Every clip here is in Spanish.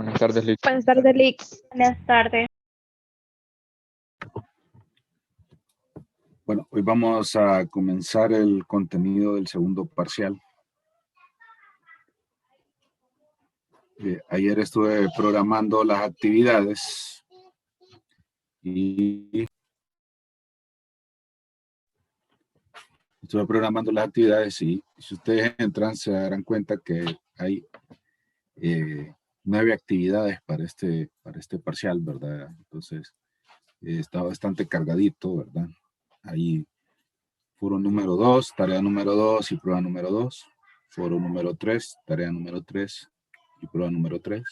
Buenas tardes, Lick. Buenas tardes, Lick. Buenas tardes. Bueno, hoy vamos a comenzar el contenido del segundo parcial. Ayer estuve programando las actividades y si ustedes entran se darán cuenta que hay 9 actividades para este parcial, ¿verdad? Entonces está bastante cargadito, ¿verdad? Ahí foro número 2, tarea número 2 y prueba número 2. Foro número 3, tarea número 3 y prueba número 3.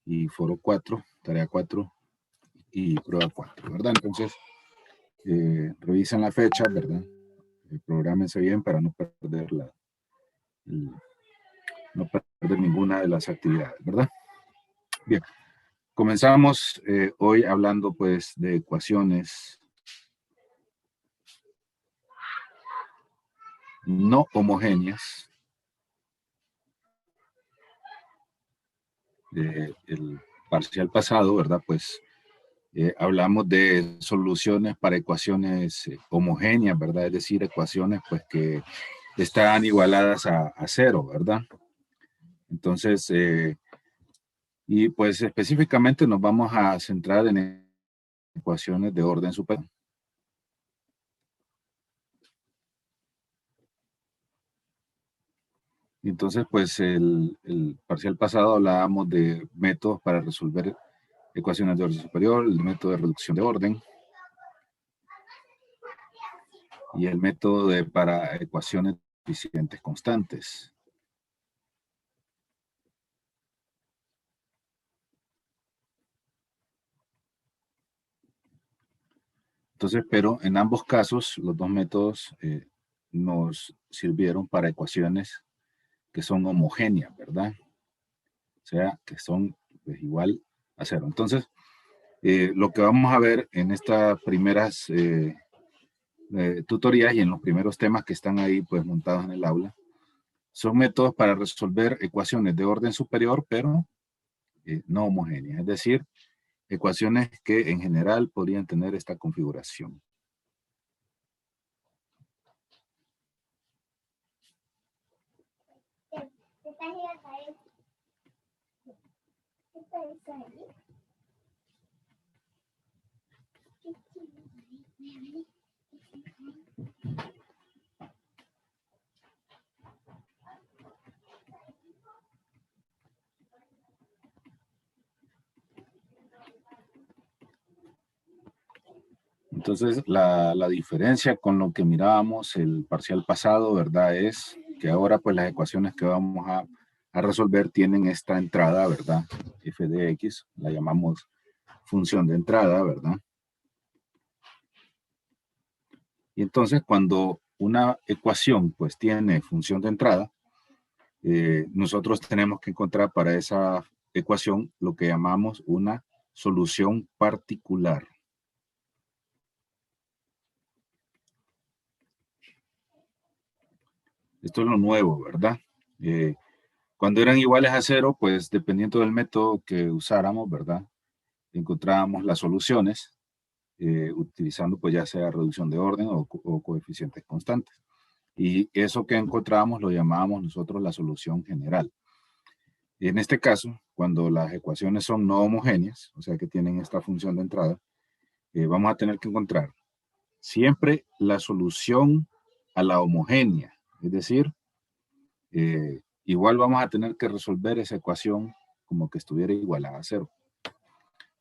Y foro 4, tarea 4 y prueba 4, ¿verdad? Entonces, revisen la fecha, ¿verdad? Prográmense bien para no perder ninguna de las actividades, ¿verdad? Bien, comenzamos hoy hablando pues de ecuaciones no homogéneas. El parcial pasado, ¿verdad? Pues hablamos de soluciones para ecuaciones homogéneas, ¿verdad? Es decir, ecuaciones pues que están igualadas a cero, ¿verdad? Entonces, y pues específicamente nos vamos a centrar en ecuaciones de orden superior. Entonces, pues el parcial pasado hablábamos de métodos para resolver ecuaciones de orden superior, el método de reducción de orden y el método para ecuaciones coeficientes constantes. Entonces, pero en ambos casos, los dos métodos nos sirvieron para ecuaciones que son homogéneas, ¿verdad? O sea, que son pues, igual a cero. Entonces, lo que vamos a ver en estas primeras tutorías y en los primeros temas que están ahí pues montados en el aula, son métodos para resolver ecuaciones de orden superior, pero no homogéneas. Es decir, ecuaciones que en general podrían tener esta configuración. Entonces, la diferencia con lo que mirábamos el parcial pasado, ¿verdad? Es que ahora, pues, las ecuaciones que vamos a resolver tienen esta entrada, ¿verdad? F de X, la llamamos función de entrada, ¿verdad? Y entonces, cuando una ecuación, pues, tiene función de entrada, nosotros tenemos que encontrar para esa ecuación lo que llamamos una solución particular. Esto es lo nuevo, ¿verdad? Cuando eran iguales a cero, pues dependiendo del método que usáramos, ¿verdad? Encontrábamos las soluciones utilizando pues ya sea reducción de orden o coeficientes constantes. Y eso que encontrábamos lo llamábamos nosotros la solución general. Y en este caso, cuando las ecuaciones son no homogéneas, o sea que tienen esta función de entrada, vamos a tener que encontrar siempre la solución a la homogénea. Es decir, igual vamos a tener que resolver esa ecuación como que estuviera igualada a cero.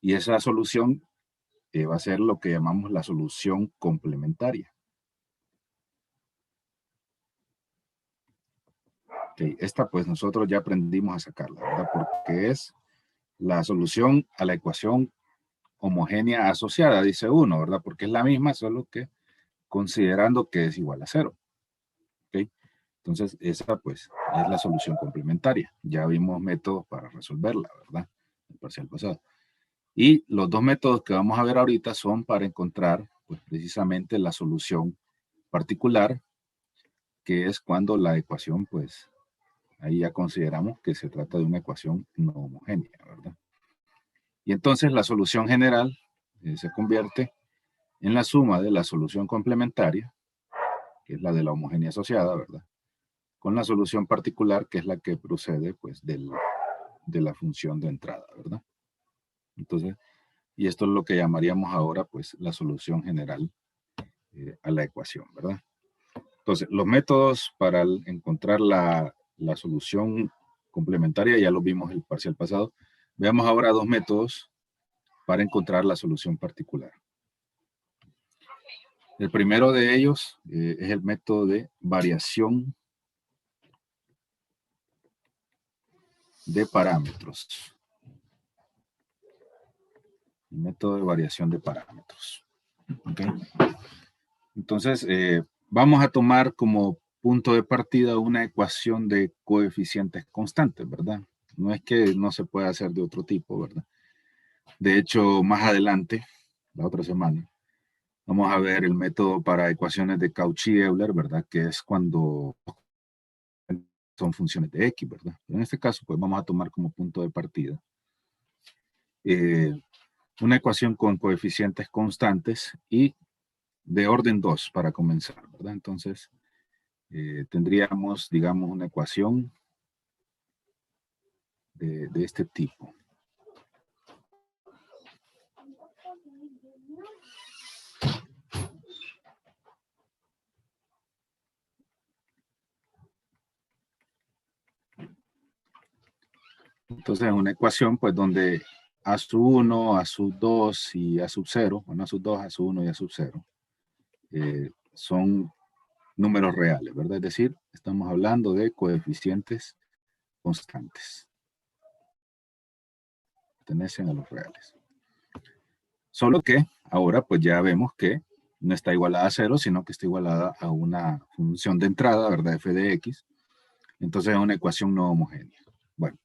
Y esa solución va a ser lo que llamamos la solución complementaria. Okay, esta pues nosotros ya aprendimos a sacarla, ¿verdad? Porque es la solución a la ecuación homogénea asociada, dice uno, ¿verdad? Porque es la misma, solo que considerando que es igual a cero. ¿Okay? Entonces, esa pues es la solución complementaria. Ya vimos métodos para resolverla, ¿verdad? El parcial pasado. Y los dos métodos que vamos a ver ahorita son para encontrar pues precisamente la solución particular, que es cuando la ecuación pues ahí ya consideramos que se trata de una ecuación no homogénea, ¿verdad? Y entonces la solución general se convierte en la suma de la solución complementaria, que es la de la homogénea asociada, ¿verdad? Con la solución particular, que es la que procede, pues, de la función de entrada, ¿verdad? Entonces, y esto es lo que llamaríamos ahora, pues, la solución general a la ecuación, ¿verdad? Entonces, los métodos para encontrar la solución complementaria, ya lo vimos el parcial pasado. Veamos ahora dos métodos para encontrar la solución particular. El primero de ellos es el método de variación de parámetros. El método de variación de parámetros. ¿Okay? Entonces, vamos a tomar como punto de partida una ecuación de coeficientes constantes, ¿verdad? No es que no se pueda hacer de otro tipo, ¿verdad? De hecho, más adelante, la otra semana, vamos a ver el método para ecuaciones de Cauchy-Euler, ¿verdad? Que es cuando son funciones de X, ¿verdad? Pero en este caso, pues vamos a tomar como punto de partida una ecuación con coeficientes constantes y de orden 2 para comenzar, ¿verdad? Entonces, tendríamos, digamos, una ecuación de este tipo. Entonces, una ecuación, pues, donde A sub 1, A sub 2 y A sub 0, bueno, A sub 2, A sub 1 y A sub 0, son números reales, ¿verdad? Es decir, estamos hablando de coeficientes constantes. Pertenecen a los reales. Solo que ahora, pues, ya vemos que no está igualada a 0, sino que está igualada a una función de entrada, ¿verdad? F de X. Entonces, es una ecuación no homogénea. Bueno.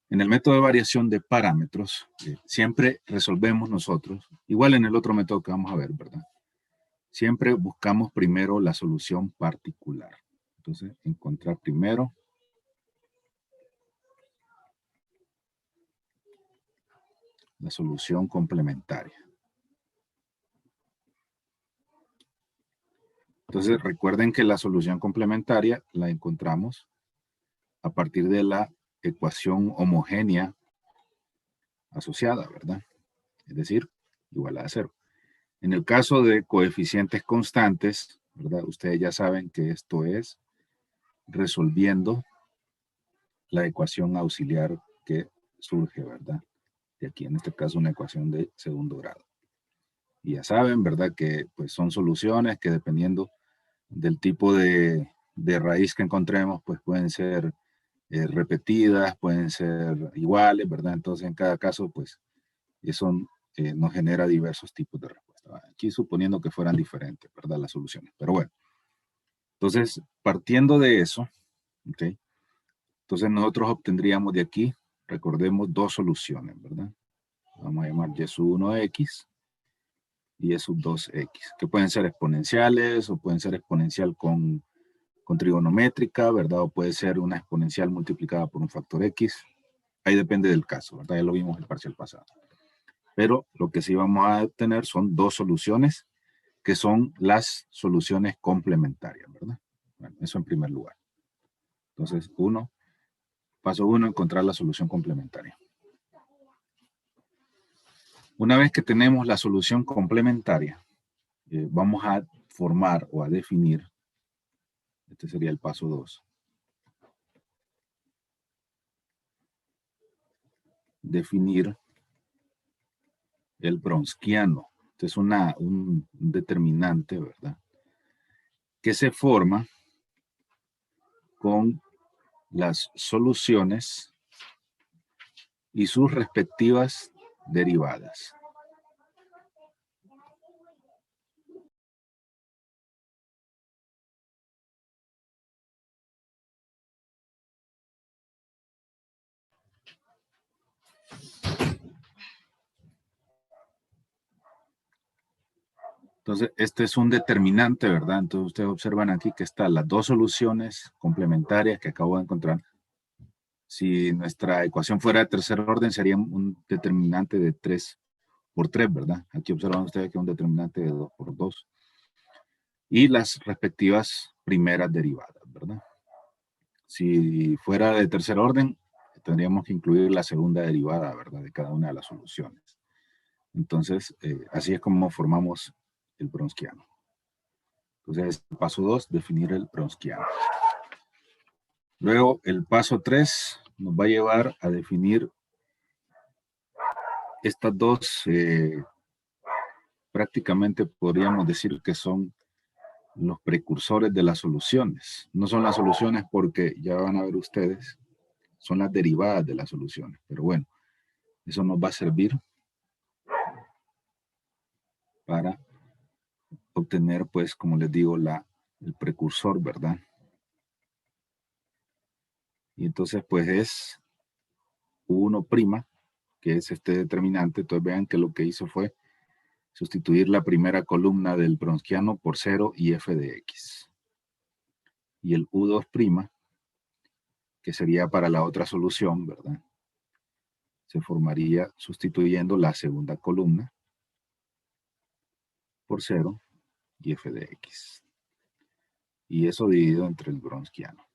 En el método de variación de parámetros, siempre resolvemos nosotros, igual en el otro método que vamos a ver, ¿verdad? Siempre buscamos primero la solución particular. Entonces, encontrar primero la solución complementaria. Entonces, recuerden que la solución complementaria la encontramos a partir de la ecuación homogénea asociada, ¿verdad? Es decir, igual a 0. En el caso de coeficientes constantes, ¿verdad? Ustedes ya saben que esto es resolviendo la ecuación auxiliar que surge, ¿verdad? De aquí, en este caso, una ecuación de segundo grado. Y ya saben, ¿verdad? Que pues son soluciones que dependiendo del tipo de raíz que encontremos, pues pueden ser repetidas, pueden ser iguales, ¿verdad? Entonces, en cada caso, pues, eso nos genera diversos tipos de respuestas. Aquí suponiendo que fueran diferentes, ¿verdad? Las soluciones. Pero bueno, entonces, partiendo de eso, ¿ok? Entonces, nosotros obtendríamos de aquí, recordemos, dos soluciones, ¿verdad? Vamos a llamar y sub 1x y y sub 2x, que pueden ser exponenciales o pueden ser exponencial con trigonométrica, ¿verdad? O puede ser una exponencial multiplicada por un factor x. Ahí depende del caso, ¿verdad? Ya lo vimos en el parcial pasado. Pero lo que sí vamos a tener son dos soluciones que son las soluciones complementarias, ¿verdad? Bueno, eso en primer lugar. Entonces, paso 1, encontrar la solución complementaria. Una vez que tenemos la solución complementaria, vamos a formar o a definir, este sería el paso 2, definir el Bronsquiano. Este es un determinante, ¿verdad? Que se forma con las soluciones y sus respectivas derivadas. Entonces, este es un determinante, ¿verdad? Entonces, ustedes observan aquí que están las dos soluciones complementarias que acabo de encontrar, Si nuestra ecuación fuera de tercer orden, sería un determinante de 3 por 3, ¿verdad? Aquí observan ustedes que es un determinante de 2 por 2. Y las respectivas primeras derivadas, ¿verdad? Si fuera de tercer orden, tendríamos que incluir la segunda derivada, ¿verdad? De cada una de las soluciones. Entonces, así es como formamos el Bronsquiano. Entonces, el paso 2, definir el Bronsquiano. Luego, el paso 3 nos va a llevar a definir estas dos, prácticamente podríamos decir que son los precursores de las soluciones. No son las soluciones porque ya van a ver ustedes, son las derivadas de las soluciones. Pero bueno, eso nos va a servir para obtener, pues, como les digo, el precursor, ¿verdad? Y entonces, pues, es U1', que es este determinante. Entonces, vean que lo que hizo fue sustituir la primera columna del Bronsquiano por 0 y f de x. Y el U2', que sería para la otra solución, ¿verdad? Se formaría sustituyendo la segunda columna por 0 y f de x. Y eso dividido entre el Bronsquiano,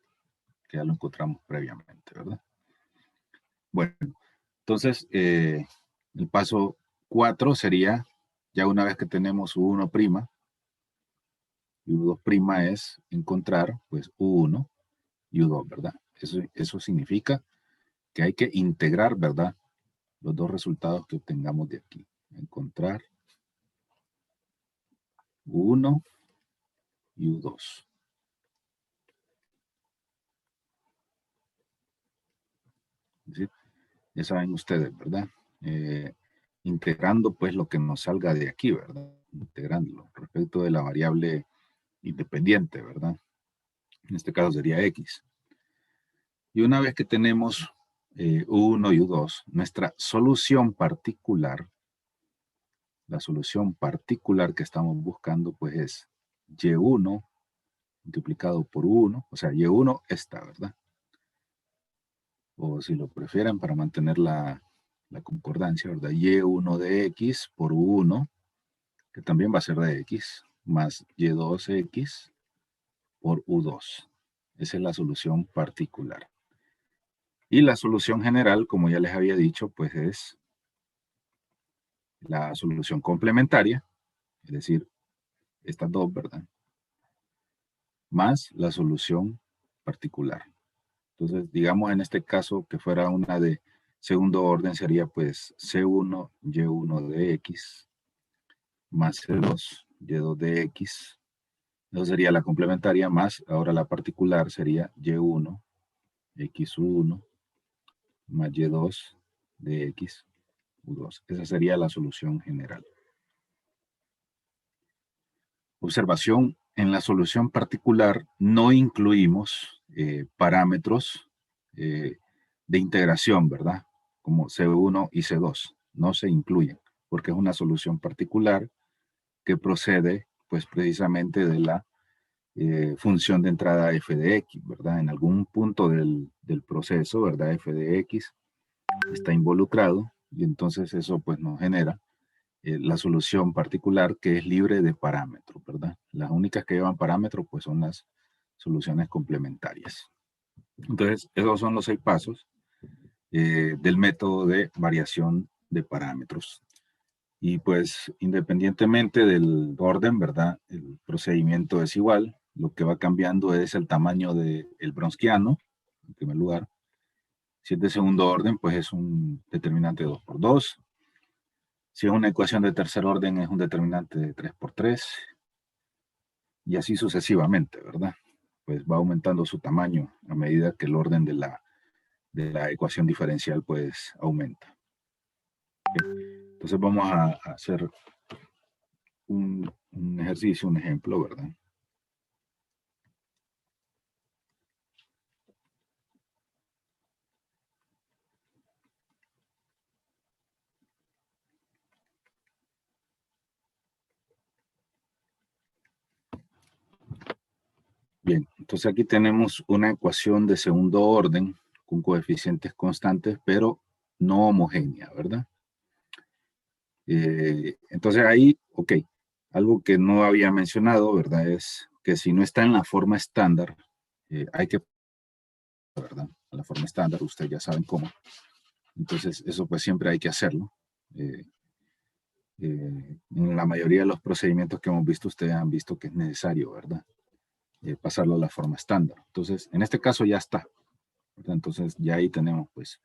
que ya lo encontramos previamente, ¿verdad? Bueno, entonces el paso 4 sería, ya una vez que tenemos U1' y U2' es encontrar pues U1 y U2, ¿verdad? Eso significa que hay que integrar, ¿verdad? Los dos resultados que obtengamos de aquí. Encontrar U1 y U2. Es decir, ya saben ustedes, ¿verdad? Integrando pues lo que nos salga de aquí, ¿verdad? Integrándolo respecto de la variable independiente, ¿verdad? En este caso sería X. Y una vez que tenemos U1 y U2, nuestra solución particular, la solución particular que estamos buscando, pues es Y1 multiplicado por U1, o sea, Y1 esta, ¿verdad? O si lo prefieren para mantener la concordancia, ¿verdad? Y1 de X por U1, que también va a ser de X, más Y2X por U2. Esa es la solución particular. Y la solución general, como ya les había dicho, pues es la solución complementaria, es decir, estas dos, ¿verdad? Más la solución particular. Entonces, digamos en este caso que fuera una de segundo orden, sería pues C1, Y1 de X, más C2, Y2 de X. Eso sería la complementaria, más ahora la particular sería Y1, X1, más Y2 de X, U2. Esa sería la solución general. Observación, en la solución particular no incluimos parámetros de integración, ¿verdad? Como C1 y C2. No se incluyen porque es una solución particular que procede pues precisamente de la función de entrada f de x, ¿verdad? En algún punto del proceso, ¿verdad? F de x está involucrado y entonces eso pues nos genera la solución particular que es libre de parámetros, ¿verdad? Las únicas que llevan parámetros pues son las soluciones complementarias. Entonces, esos son los 6 pasos del método de variación de parámetros. Y pues independientemente del orden, ¿verdad? El procedimiento es igual. Lo que va cambiando es el tamaño del Bronsquiano, en primer lugar. Si es de segundo orden, pues es un determinante de 2 por 2. Si es una ecuación de tercer orden, es un determinante de 3 por 3. Y así sucesivamente, ¿verdad? Pues va aumentando su tamaño a medida que el orden de la ecuación diferencial pues aumenta. Entonces vamos a hacer un ejercicio, un ejemplo, ¿verdad? Bien, entonces aquí tenemos una ecuación de segundo orden con coeficientes constantes, pero no homogénea, ¿verdad? Entonces ahí, ok, algo que no había mencionado, ¿verdad? Es que si no está en la forma estándar, hay que, ¿verdad? La forma estándar, ustedes ya saben cómo. Entonces eso pues siempre hay que hacerlo. En la mayoría de los procedimientos que hemos visto, ustedes han visto que es necesario, ¿verdad? Pasarlo a la forma estándar. Entonces, en este caso ya está, ¿verdad? Entonces ya ahí tenemos pues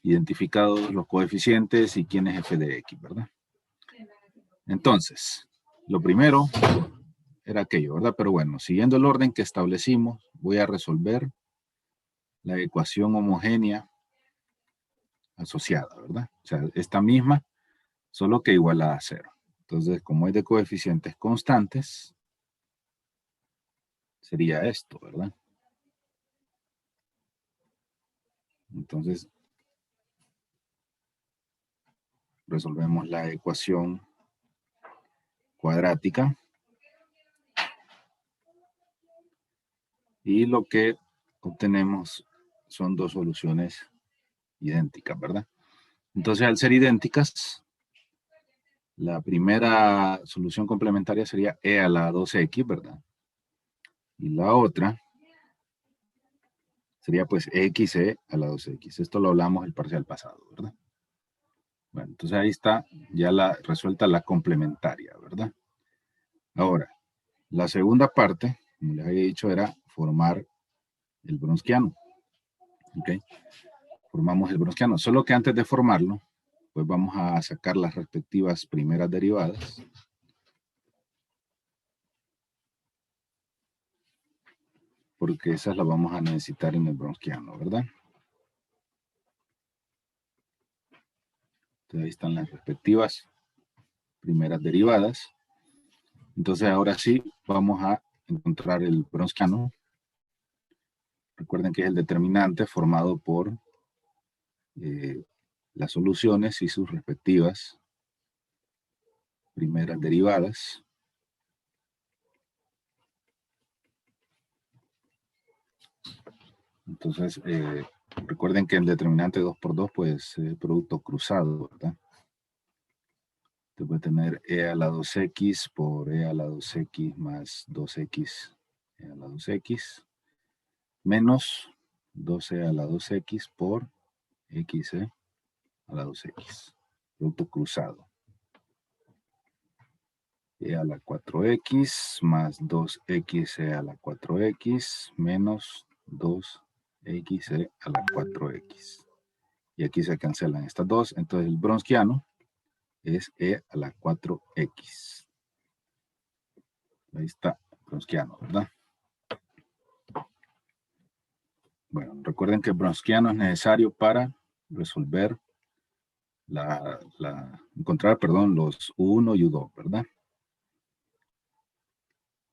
identificados los coeficientes y quién es f de x, ¿verdad? Entonces, lo primero era aquello, ¿verdad? Pero bueno, siguiendo el orden que establecimos, voy a resolver la ecuación homogénea asociada, ¿verdad? O sea, esta misma, solo que igualada a 0. Entonces, como es de coeficientes constantes, sería esto, ¿verdad? Entonces, resolvemos la ecuación cuadrática. Y lo que obtenemos son dos soluciones idénticas, ¿verdad? Entonces, al ser idénticas, la primera solución complementaria sería e a la 2x, ¿verdad? Y la otra sería pues xe a la 2x. Esto lo hablamos el parcial pasado, ¿verdad? Bueno, entonces ahí está ya resuelta la complementaria, ¿verdad? Ahora, la segunda parte, como les había dicho, era formar el bronsquiano. ¿Ok? Formamos el bronsquiano. Solo que antes de formarlo, pues vamos a sacar las respectivas primeras derivadas. Porque esas las vamos a necesitar en el bronsquiano, ¿verdad? Entonces ahí están las respectivas primeras derivadas. Entonces ahora sí vamos a encontrar el bronsquiano. Recuerden que es el determinante formado por las soluciones y sus respectivas primeras derivadas. Entonces, recuerden que el determinante 2 por 2 pues es producto cruzado, ¿verdad? Usted puede tener e a la 2x por e a la 2x más 2x e a la 2x menos 2e a la 2x por xe a la 2x. Producto cruzado. E a la 4x más 2xe a la 4x menos 2xe a la 4x. Y aquí se cancelan estas dos. Entonces el bronsquiano es e a la 4x. Ahí está, bronsquiano, ¿verdad? Bueno, recuerden que el bronsquiano es necesario para resolver encontrar, perdón, los U1 y U2, ¿verdad?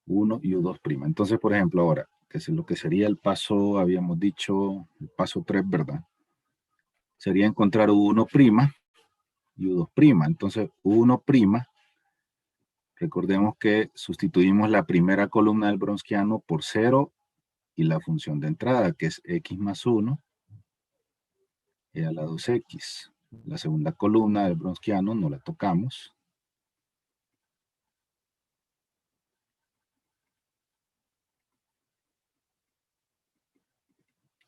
1 y U2'. Entonces, por ejemplo, ahora, que es lo que sería el paso, habíamos dicho, el paso 3, ¿verdad? Sería encontrar U1' y U2'. Entonces, U1', recordemos que sustituimos la primera columna del bronsquiano por 0 y la función de entrada, que es x más 1, e a la 2x. La segunda columna del bronsquiano no la tocamos.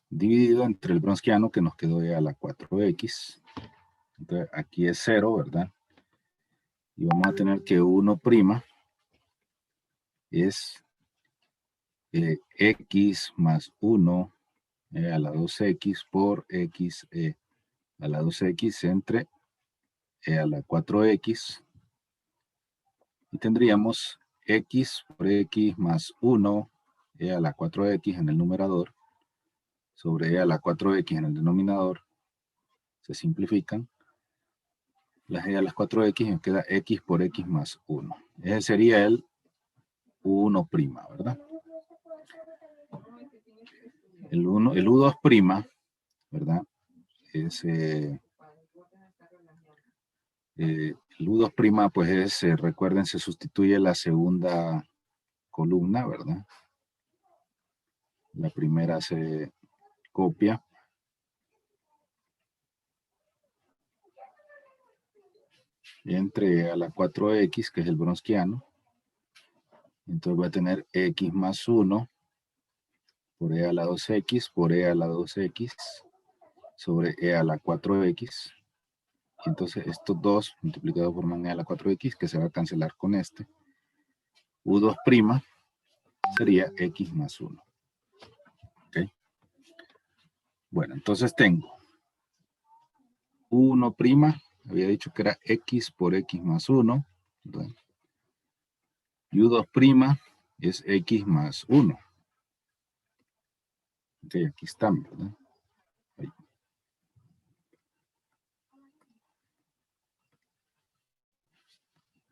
Dividido entre el bronsquiano que nos quedó e a la 4x. Entonces aquí es 0, ¿verdad? Y vamos a tener que 1' es x más 1 e a la 2x por x e a la 2x entre e a la 4x. Y tendríamos x por x más 1 e a la 4x en el numerador sobre e a la 4x en el denominador. Se simplifican. Las e a las 4x y nos queda x por x más 1. Ese sería el U1', ¿verdad? El U2', ¿verdad? Es, el U2', pues es, recuerden, se sustituye la segunda columna, ¿verdad? La primera se copia entre E a la 4X, que es el Wronskiano. Entonces voy a tener X más 1 por E a la 2X por E a la 2X sobre E a la 4X. Y entonces estos dos multiplicados forman E a la 4X, que se va a cancelar con este. U2' sería X más 1. ¿Okay? Bueno, entonces tengo U1', había dicho que era X por X más 1. ¿Verdad? Y U2' es X más 1. Ok, aquí están, ¿verdad? Ahí.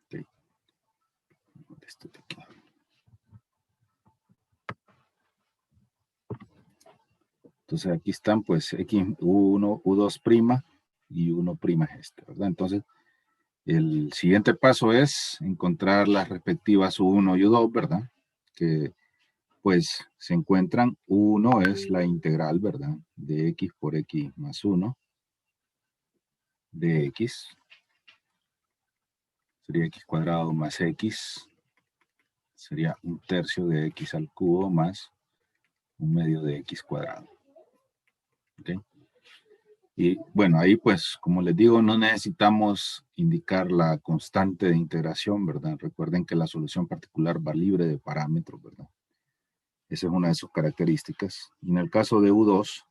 Okay. Esto de aquí. Entonces aquí están pues X, U1, U2' y U1' es este, ¿verdad? Entonces el siguiente paso es encontrar las respectivas U1 y U2, ¿verdad? Que pues se encuentran, U1 es la integral, ¿verdad? De X por X más 1 de X. Sería X cuadrado más X. Sería 1/3 de X al cubo más 1/2 de X cuadrado. ¿Ok? Y bueno, ahí pues, como les digo, no necesitamos indicar la constante de integración, ¿verdad? Recuerden que la solución particular va libre de parámetros, ¿verdad? Esa es una de sus características. Y en el caso de U2,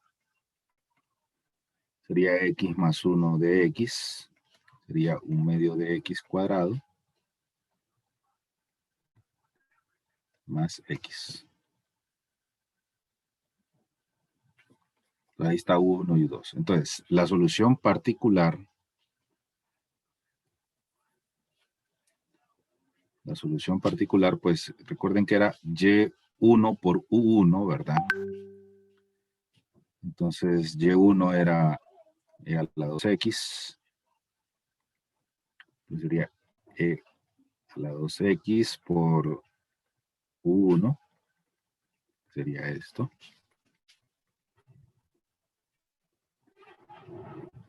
sería X más 1 de X, sería 1/2 de X cuadrado, más X. Ahí está U1 y U2. Entonces, la solución particular, pues recuerden que era Y1 por U1, ¿verdad? Entonces, Y1 era E a la 2X, pues sería E a la 2X por U1, sería esto,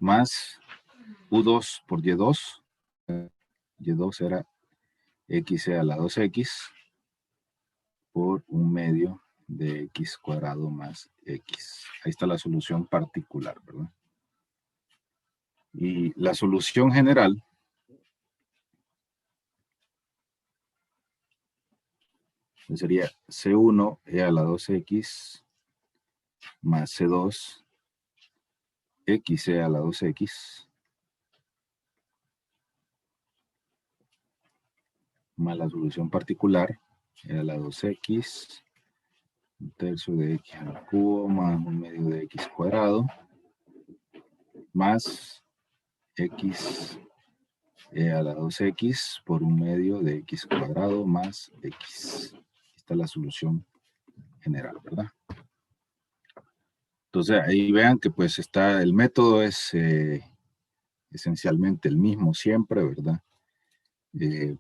más U2 por Y2, Y2 era X a la 2X por 1/2 de X cuadrado más X. Ahí está la solución particular, ¿verdad? Y la solución general sería C1 E a la 2X más C2 X E a la 2X más la solución particular E a la 2X 1/3 de X al cubo más 1/2 de X cuadrado más X E a la 2X por 1/2 de X cuadrado más X. Esta es la solución general, ¿verdad? Entonces ahí vean que pues está, el método es esencialmente el mismo siempre, ¿verdad?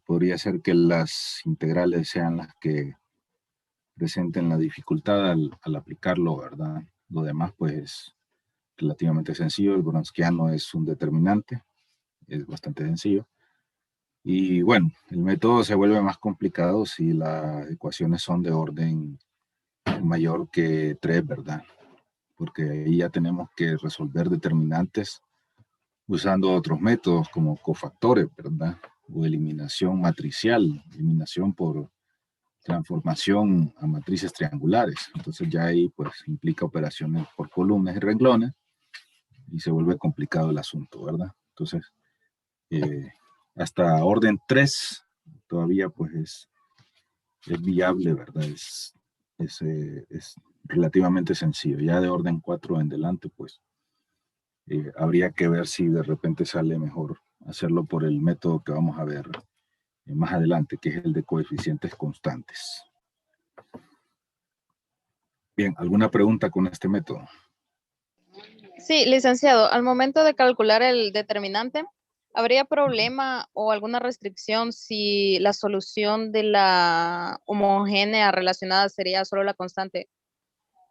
Podría ser que las integrales sean las que presenten la dificultad al aplicarlo, ¿verdad? Lo demás pues es relativamente sencillo. El Wronskiano es un determinante, es bastante sencillo. Y bueno, el método se vuelve más complicado si las ecuaciones son de orden mayor que 3, ¿verdad? Porque ahí ya tenemos que resolver determinantes usando otros métodos como cofactores, ¿verdad? O eliminación matricial, eliminación por transformación a matrices triangulares. Entonces ya ahí pues implica operaciones por columnas y renglones y se vuelve complicado el asunto, ¿verdad? Entonces, hasta orden 3 todavía pues es viable, ¿verdad? Es relativamente sencillo. Ya de orden 4 en adelante, pues habría que ver si de repente sale mejor hacerlo por el método que vamos a ver más adelante, que es el de coeficientes constantes. Bien, ¿alguna pregunta con este método? Sí, licenciado, al momento de calcular el determinante, ¿habría problema o alguna restricción si la solución de la homogénea relacionada sería solo la constante?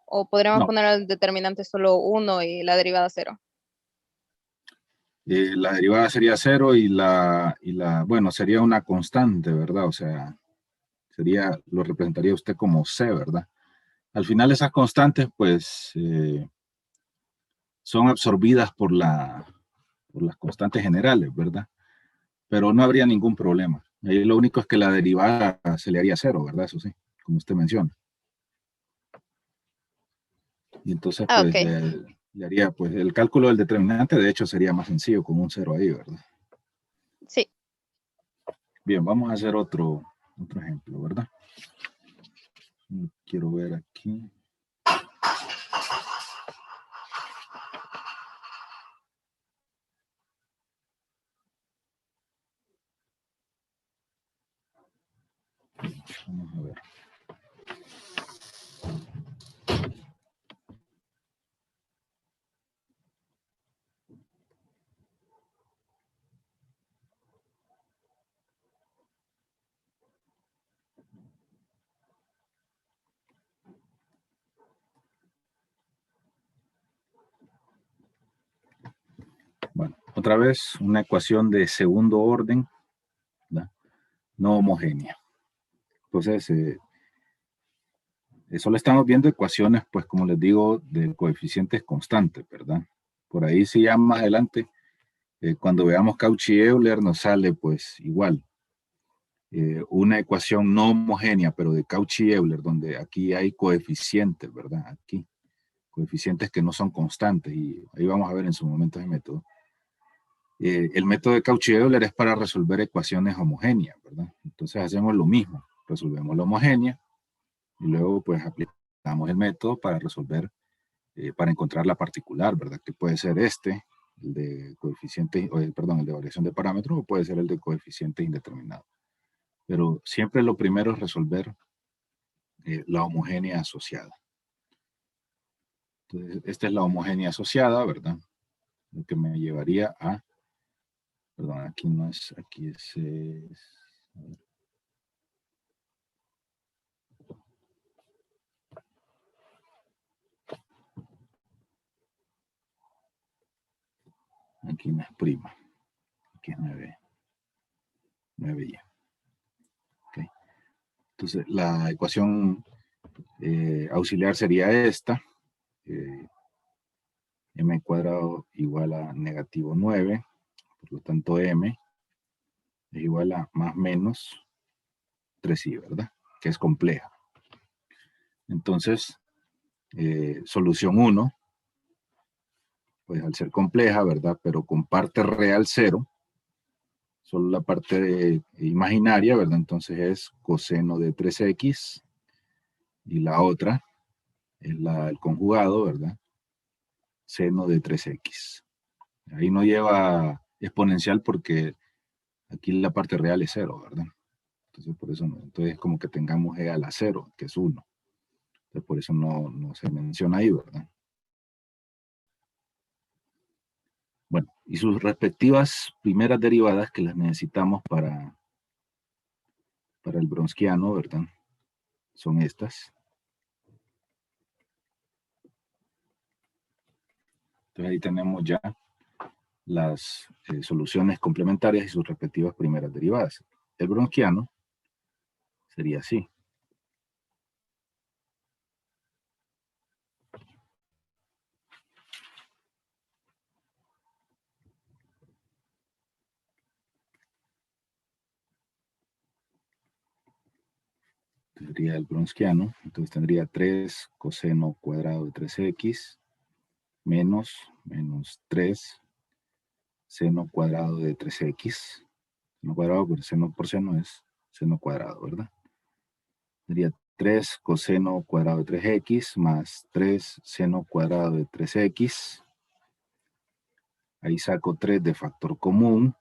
¿O podríamos No, poner el determinante solo 1 y la derivada 0? La derivada sería 0 bueno, sería una constante, ¿verdad? O sea, lo representaría usted como C, ¿verdad? Al final esas constantes, pues, son absorbidas por las constantes generales, ¿verdad? Pero no habría ningún problema. Ahí lo único es que la derivada se le haría 0, ¿verdad? Eso sí, como usted menciona. Y entonces, Ah, pues, ok. le haría, pues, el cálculo del determinante, de hecho, sería más sencillo con un 0 ahí, ¿verdad? Sí. Bien, vamos a hacer otro ejemplo, ¿verdad? Quiero ver aquí. Vamos a ver. Bueno, otra vez una ecuación de segundo orden, ¿verdad? No homogénea. Entonces, solo estamos viendo ecuaciones, pues como les digo, de coeficientes constantes, ¿verdad? Por ahí sí ya más adelante, cuando veamos Cauchy-Euler nos sale pues igual. Una ecuación no homogénea, pero de Cauchy-Euler, donde aquí hay coeficientes, ¿verdad? Aquí, coeficientes que no son constantes, y ahí vamos a ver en su momento el método. El método de Cauchy-Euler es para resolver ecuaciones homogéneas, ¿verdad? Entonces hacemos lo mismo, resolvemos la homogénea, y luego pues aplicamos el método para resolver, para encontrar la particular, ¿verdad? Que puede ser el de coeficiente, perdón, el de variación de parámetros, o puede ser el de coeficiente indeterminado. Pero siempre lo primero es resolver la homogénea asociada. Entonces, esta es la homogénea asociada, ¿verdad? Lo que me llevaría a, perdón, aquí no es, aquí es a ver. Aquí no es prima, aquí es 9y. Okay. Entonces, la ecuación auxiliar sería esta. M cuadrado igual a negativo 9, por lo tanto M es igual a más menos 3i, ¿verdad? Que es compleja. Entonces, solución 1, pues al ser compleja, ¿verdad? Pero con parte real 0, solo la parte imaginaria, ¿verdad? Entonces es coseno de 3x, y la otra es el conjugado, ¿verdad? Seno de 3x. Ahí no lleva exponencial porque aquí la parte real es 0, ¿verdad? Entonces por eso no. Entonces como que tengamos e a la 0, que es 1. Entonces por eso no se menciona ahí, ¿verdad? Bueno, y sus respectivas primeras derivadas que las necesitamos para el bronsquiano, ¿verdad? Son estas. Entonces ahí tenemos ya las soluciones complementarias y sus respectivas primeras derivadas. El bronsquiano sería así. Sería el bronsquiano, entonces tendría 3 coseno cuadrado de 3x menos 3 seno cuadrado de 3x. Seno cuadrado por seno es seno cuadrado, ¿verdad? Sería 3 coseno cuadrado de 3x más 3 seno cuadrado de 3x. Ahí saco 3 de factor común.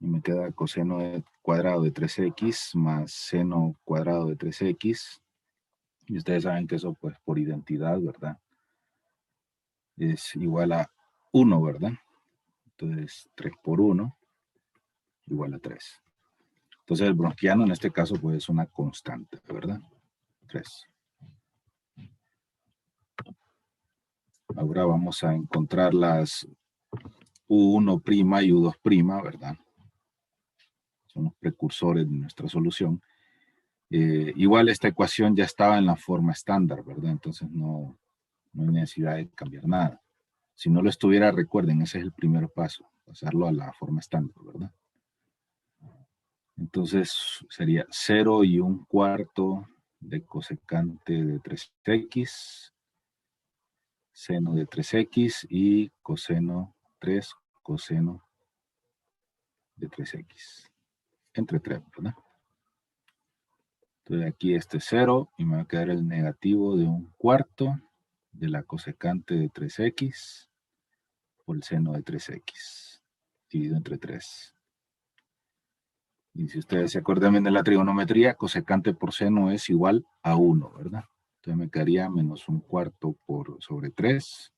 Y me queda coseno cuadrado de 3x más seno cuadrado de 3x. Y ustedes saben que eso, pues, por identidad, ¿verdad? Es igual a 1, ¿verdad? Entonces, 3 por 1 igual a 3. Entonces, el bronsquiano en este caso, pues, es una constante, ¿verdad? 3. Ahora vamos a encontrar las U1' y U2', ¿verdad? Son los precursores de nuestra solución. Igual esta ecuación ya estaba en la forma estándar, ¿verdad? Entonces no hay necesidad de cambiar nada. Si no lo estuviera, recuerden, ese es el primer paso, pasarlo a la forma estándar, ¿verdad? Entonces sería 0 1/4 de cosecante de 3x, seno de 3x y coseno 3 coseno de 3x, entre 3, ¿verdad? Entonces aquí este 0 y me va a quedar el negativo de 1/4 de la cosecante de 3x por el seno de 3x, dividido entre 3. Y si ustedes se acuerdan bien de la trigonometría, cosecante por seno es igual a 1, ¿verdad? Entonces me quedaría menos 1/4 sobre 3.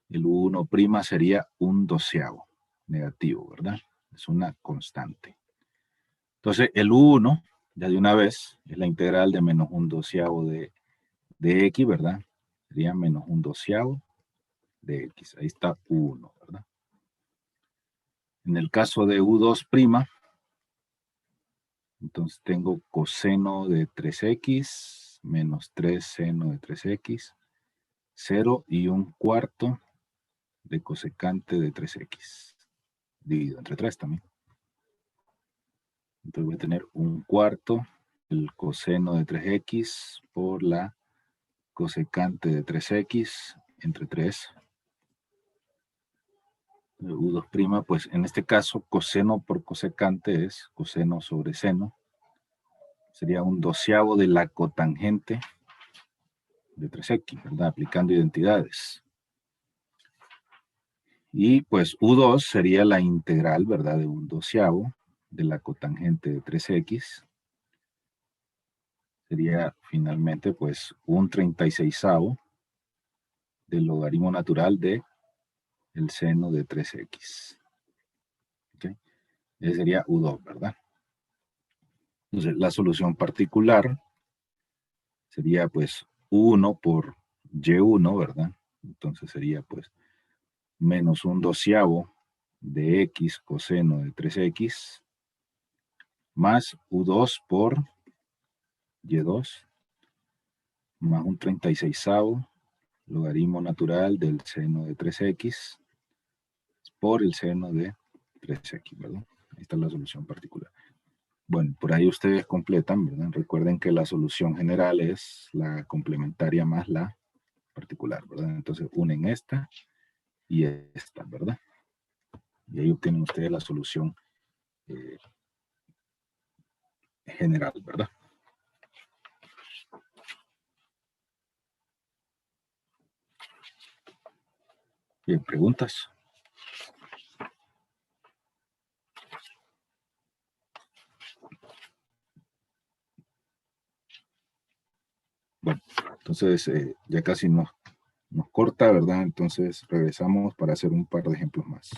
El 1' sería 1/12 negativo, ¿verdad? Es una constante. Entonces el U1, ya de una vez, es la integral de menos 1/12 de x, ¿verdad? Sería menos 1/12 de x. Ahí está U1, ¿verdad? En el caso de U2', entonces tengo coseno de 3x menos 3 seno de 3x, 0 y 1/4 de cosecante de 3x, dividido entre 3 también. Entonces voy a tener 1/4 el coseno de 3x por la cosecante de 3x entre 3. U2', pues en este caso coseno por cosecante es coseno sobre seno. Sería 1/12 de la cotangente de 3x, ¿verdad? Aplicando identidades. Y pues U2 sería la integral, ¿verdad? De 1/12 de la cotangente de 3x. Sería finalmente pues 1/36 del logaritmo natural de el seno de 3x. ¿Okay? Ese sería U2, ¿verdad? Entonces la solución particular sería pues U1 por Y1, ¿verdad? Entonces sería pues menos 1/12 de x coseno de 3x más U2 por Y2 más 1/36 logaritmo natural del seno de 3x por el seno de 3x, ¿verdad? Ahí está la solución particular. Bueno, por ahí ustedes completan, ¿verdad? Recuerden que la solución general es la complementaria más la particular, ¿verdad? Entonces unen esta y esta, ¿verdad? Y ahí obtienen ustedes la solución general, ¿verdad? Bien, ¿preguntas? Bueno, entonces ya casi nos corta, ¿verdad? Entonces regresamos para hacer un par de ejemplos más.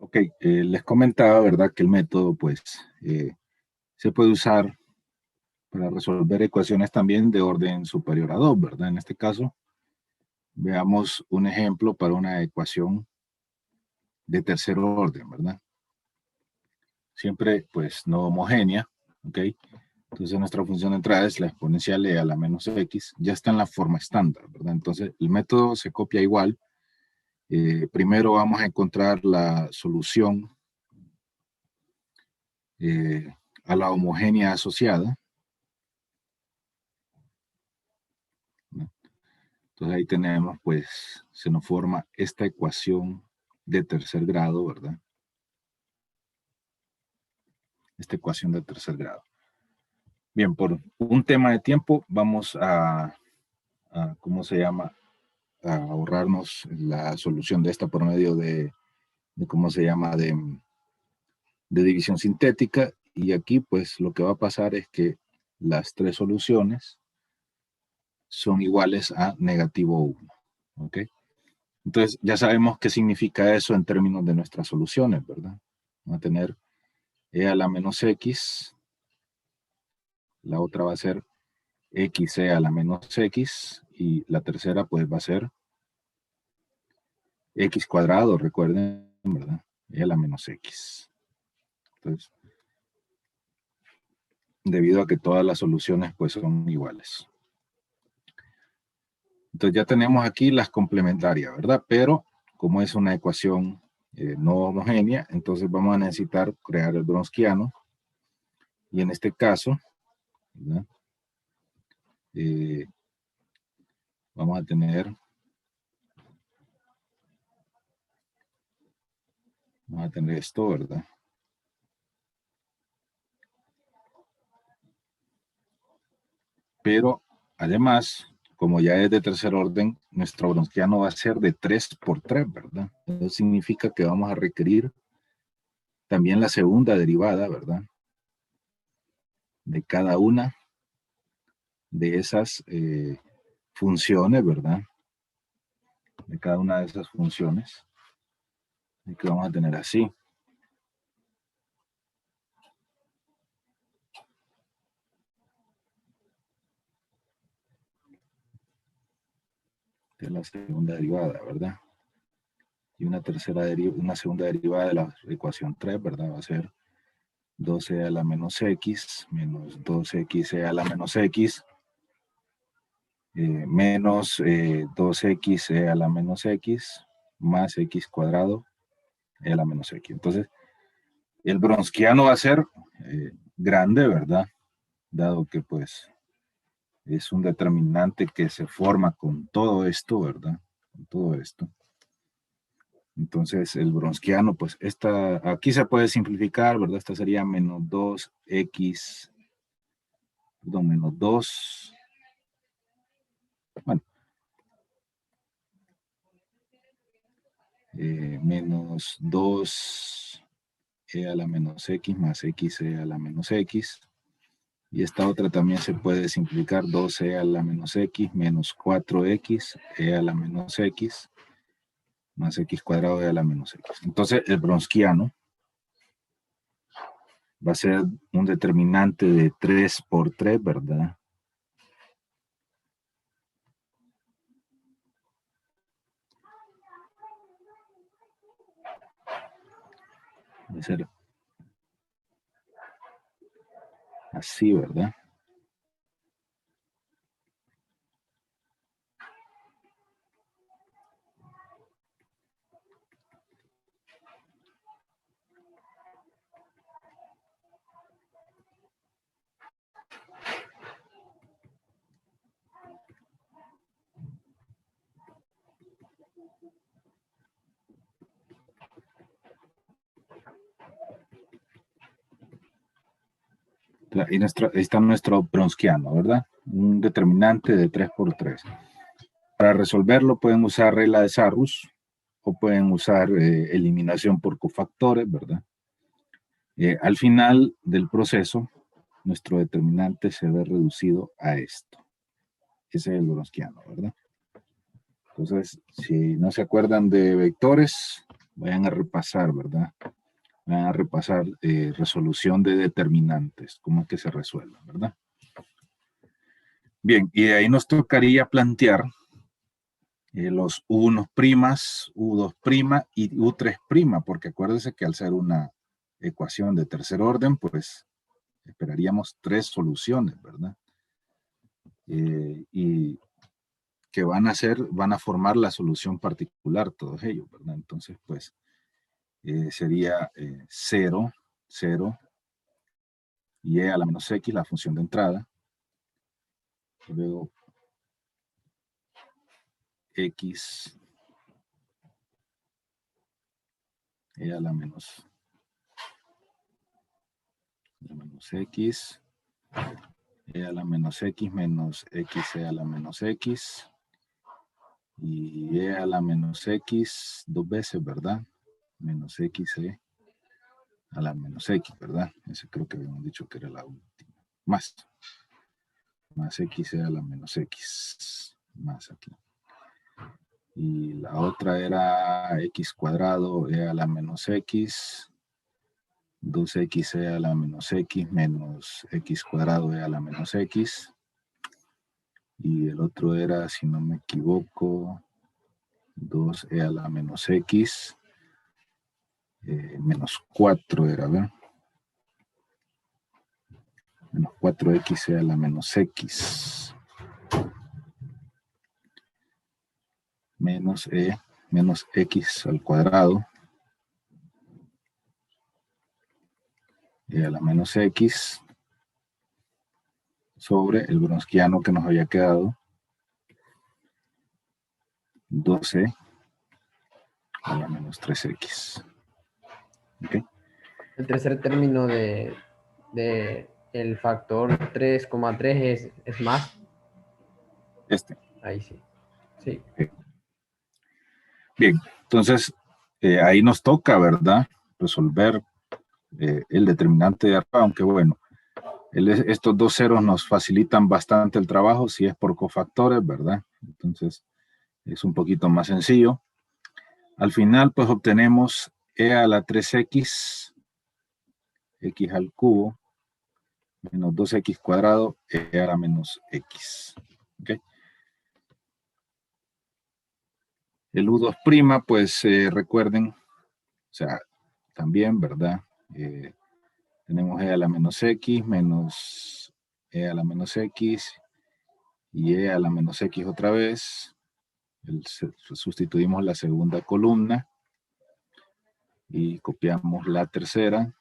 Ok, les comentaba, ¿verdad? Que el método, pues, se puede usar para resolver ecuaciones también de orden superior a 2, ¿verdad? En este caso, veamos un ejemplo para una ecuación de tercer orden, ¿verdad? Siempre, pues, no homogénea, ¿ok? Entonces, nuestra función de entrada es la exponencial e a la menos x, ya está en la forma estándar, ¿verdad? Entonces, el método se copia igual. Primero vamos a encontrar la solución a la homogénea asociada, ¿no? Entonces ahí tenemos, pues, se nos forma esta ecuación de tercer grado, ¿verdad? Esta ecuación de tercer grado. Bien, por un tema de tiempo vamos a ¿cómo se llama? A ahorrarnos la solución de esta por medio de ¿cómo se llama? De división sintética. Y aquí, pues, lo que va a pasar es que las tres soluciones son iguales a -1, ¿ok? Entonces, ya sabemos qué significa eso en términos de nuestras soluciones, ¿verdad? Vamos a tener e a la menos x, la otra va a ser xe a la menos x, y la tercera pues va a ser x cuadrado, recuerden, ¿verdad? E a la menos x. Entonces, debido a que todas las soluciones pues son iguales. Entonces ya tenemos aquí las complementarias, ¿verdad? Pero como es una ecuación no homogénea, entonces vamos a necesitar crear el Bronsquiano. Y en este caso, ¿verdad? Vamos a tener esto, ¿verdad? Pero además, como ya es de tercer orden, nuestro Bronsquiano va a ser de 3 por 3, ¿verdad? Eso significa que vamos a requerir también la segunda derivada, ¿verdad? De cada una de esas funciones, ¿verdad? De cada una de esas funciones. Y que vamos a tener así. De la segunda derivada, ¿verdad? Y una segunda derivada de la ecuación 3, ¿verdad? Va a ser 2e a la menos x menos 2xe a la menos x menos 2xe a la menos x más x cuadrado e a la menos x. Entonces, el Bronsquiano va a ser grande, ¿verdad? Dado que pues es un determinante que se forma con todo esto, ¿verdad? Con todo esto. Entonces, el Bronsquiano, pues aquí se puede simplificar, ¿verdad? Esta sería menos 2x, perdón, menos 2. Bueno, menos 2e a la menos x más xe a la menos x. Y esta otra también se puede simplificar, 2e a la menos x menos 4x e a la menos x más x cuadrado e a la menos x. Entonces, el Bronsquiano va a ser un determinante de 3 por 3, ¿verdad? Va a ser así, ¿verdad? Y ahí está nuestro Bronsquiano, ¿verdad? Un determinante de 3 por 3. Para resolverlo pueden usar regla de Sarrus o pueden usar eliminación por cofactores, ¿verdad? Al final del proceso, nuestro determinante se ve reducido a esto. Ese es el Bronsquiano, ¿verdad? Entonces, si no se acuerdan de vectores, vayan a repasar, ¿verdad? Vayan a repasar resolución de determinantes, cómo es que se resuelven, ¿verdad? Bien, y de ahí nos tocaría plantear los U1', U2' y U3', porque acuérdense que al ser una ecuación de tercer orden, pues esperaríamos 3 soluciones, ¿verdad? Y que van a formar la solución particular, todos ellos, ¿verdad? Entonces, pues, sería 0, 0, y e a la menos x, la función de entrada. Y luego, x, e a la menos x, e a la menos x menos x e a la menos x, y e a la menos x 2 veces, ¿verdad? Menos x e a la menos x, ¿verdad? Ese creo que habíamos dicho que era la última. Más x e a la menos x, más aquí. Y la otra era x cuadrado e a la menos x, 2x e a la menos x menos x cuadrado e a la menos x. Y el otro era, si no me equivoco, 2e a la menos x, menos 4 era, ¿ver? Menos 4x a la menos x. Menos menos x al cuadrado. E a la menos x. Sobre el bronsquiano que nos había quedado. 12 a la menos 3x. ¿Ok? El tercer término de el factor 3,3 es más. Ahí sí. Sí. Bien, entonces ahí nos toca, ¿verdad? Resolver el determinante de arriba, aunque bueno, estos dos ceros nos facilitan bastante el trabajo si es por cofactores, ¿verdad? Entonces es un poquito más sencillo. Al final, pues obtenemos e a la 3x, x al cubo, menos 2x cuadrado, e a la menos x. ¿Okay? El U2', pues recuerden, o sea, también, ¿verdad? Tenemos e a la menos x menos e a la menos x y e a la menos x otra vez. Sustituimos la segunda columna y copiamos la tercera.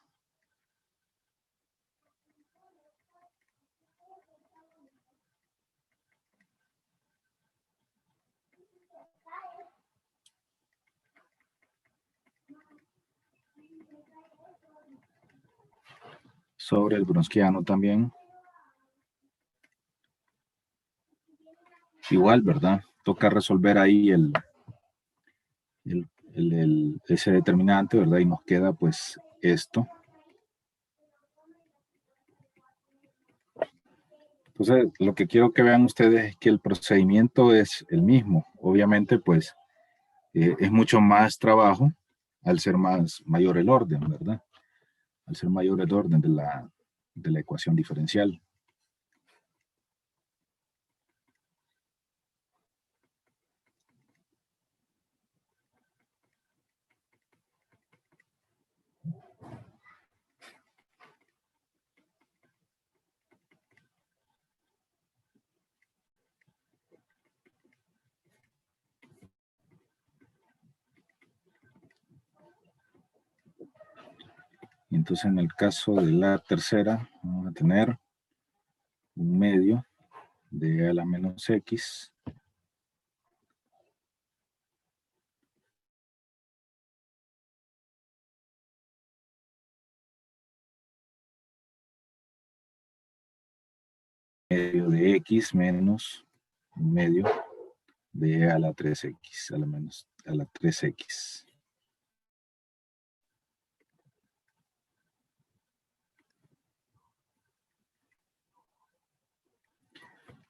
Sobre el bronsquiano también. Igual, ¿verdad? Toca resolver ahí ese determinante, ¿verdad? Y nos queda pues esto. Entonces, lo que quiero que vean ustedes es que el procedimiento es el mismo. Obviamente, pues, es mucho más trabajo al ser mayor el orden, ¿verdad? Al ser mayor el orden de la ecuación diferencial. Entonces, en el caso de la tercera, vamos a tener un medio de e a la menos x medio de x menos un medio de e a la 3x, a la 3x.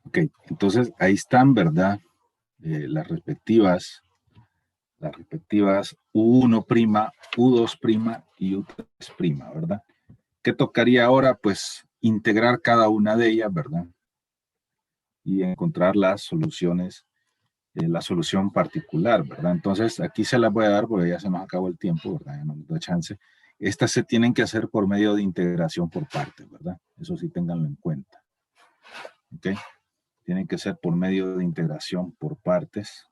Ok, entonces ahí están, ¿verdad? Las respectivas U1', U2' y U3', ¿verdad? ¿Qué tocaría ahora? Pues integrar cada una de ellas, ¿verdad? Y encontrar las soluciones, la solución particular, ¿verdad? Entonces, aquí se las voy a dar porque ya se nos acabó el tiempo, ¿verdad? Ya no nos da chance. Estas se tienen que hacer por medio de integración por partes, ¿verdad? Eso sí, ténganlo en cuenta. ¿Ok? Tienen que ser por medio de integración por partes.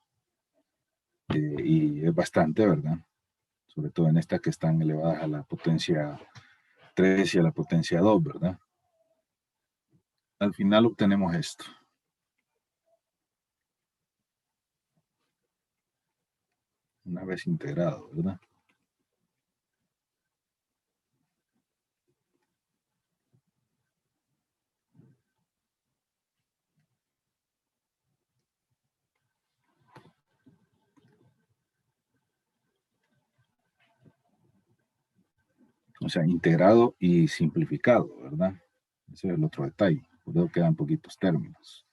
Y es bastante, ¿verdad? Sobre todo en estas que están elevadas a la potencia 3 y a la potencia 2, ¿verdad? Al final obtenemos esto. Una vez integrado, ¿verdad? O sea, integrado y simplificado, ¿verdad? Ese es el otro detalle. Por eso quedan poquitos términos.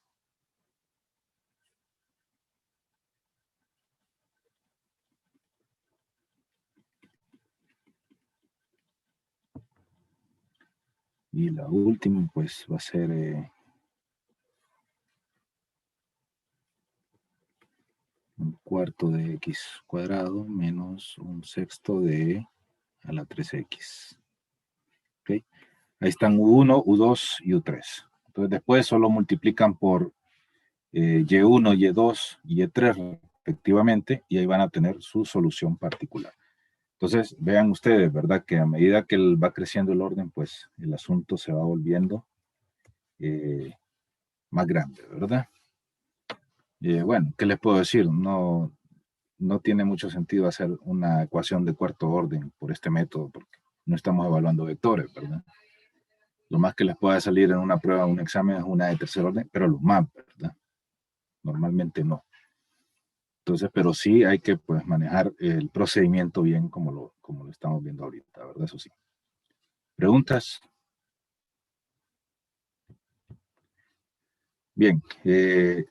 Y la última, pues, va a ser un cuarto de x cuadrado menos un sexto de a la 3x. ¿Ok? Ahí están U1, U2 y U3. Entonces después solo multiplican por Y1, Y2 y Y3 respectivamente y ahí van a tener su solución particular. Entonces vean ustedes, ¿verdad? Que a medida que va creciendo el orden, pues el asunto se va volviendo más grande, ¿verdad? Bueno, ¿qué les puedo decir? No tiene mucho sentido hacer una ecuación de cuarto orden por este método porque no estamos evaluando vectores, ¿verdad? Lo más que les pueda salir en una prueba, un examen, es una de tercer orden, pero lo más, ¿verdad? Normalmente no. Entonces, pero sí hay que pues manejar el procedimiento bien como lo estamos viendo ahorita, ¿verdad? Eso sí. ¿Preguntas? Bien,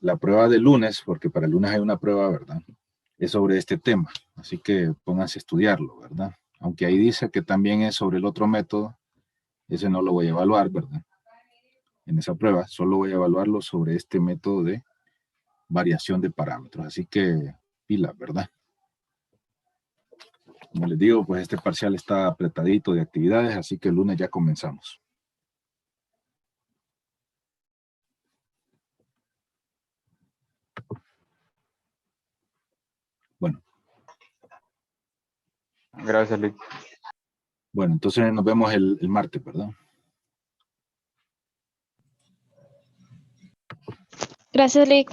la prueba del lunes, porque para el lunes hay una prueba, ¿verdad? Es sobre este tema, así que pónganse a estudiarlo, ¿verdad? Aunque ahí dice que también es sobre el otro método, ese no lo voy a evaluar, ¿verdad? En esa prueba, solo voy a evaluarlo sobre este método de variación de parámetros, así que pilas, ¿verdad? Como les digo, pues este parcial está apretadito de actividades, así que el lunes ya comenzamos. Bueno. Gracias, Lick. Bueno, entonces nos vemos el martes, ¿verdad? Gracias, Lick.